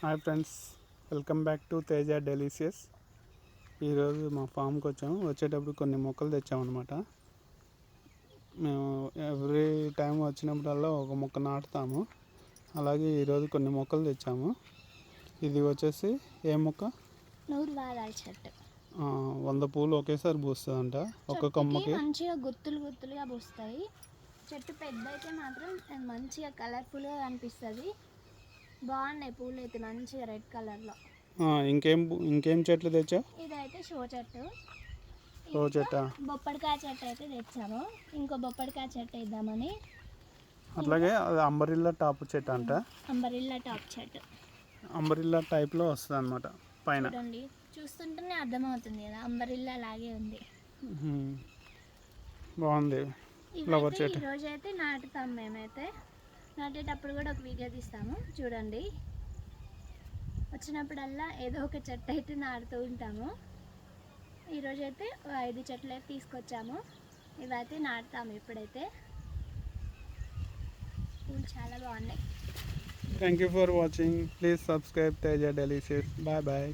Hi friends, welcome back to Teja delicious. ఈరోజు మా ఫామ్కి వచ్చాము. వచ్చేటప్పుడు కొన్ని మొక్కలు తెచ్చామన్నమాట. మేము ఎవ్రీ టైం వచ్చినప్పుడల్లా ఒక మొక్క నాటుతాము. అలాగే ఈరోజు కొన్ని మొక్కలు తెచ్చాము. ఇది వచ్చేసి ఏ మొక్క? నూరువారాల చెట్టు. 100 పూలు ఒకేసారి పూస్తుందంట. ఒక కొమ్మకి మంచిగా గుత్తులు గుత్తులుగా పూస్తాయి. చెట్టు పెద్ద అయితే మాత్రం మంచిగా కలర్ఫుల్గా కనిపిస్తుంది. బాగున్నాయి పూలు అయితే మంచిగా రెడ్ కలర్లో. ఇంకేం చెట్లు తెచ్చా? ఇదైతే షో చెట్టు. బొప్పడికాయ చెట్టు అయితే తెచ్చాము. ఇంకో బొప్పడికాయ చెట్టు వేద్దామని. అట్లాగే అది అంబరిల్లా టాప్ చెట్టు అంట. అంబరిల్లా టాప్ చెట్టు అంబరిల్లా టైప్లో వస్తుంది అనమాట. పైన చూడండి, చూస్తుంటేనే అర్థమవుతుంది కదా, అంబరిల్లా లాగే ఉంది. బాగుంది ఫ్లవర్ చెట్టు. ఈరోజు అయితే నాటుతాం. మేమైతే నాటేటప్పుడు కూడా ఒక వీడియో తీస్తాము చూడండి. వచ్చినప్పుడల్లా ఏదో ఒక చెట్టు అయితే నాటుతూ ఉంటాము. ఈరోజైతే 5 చెట్లు అయితే తీసుకొచ్చాము. ఇవైతే నాటుతాము. ఇప్పుడైతే పూలు చాలా బాగున్నాయి. Thank you for watching. Please subscribe Teja delicious. Bye bye.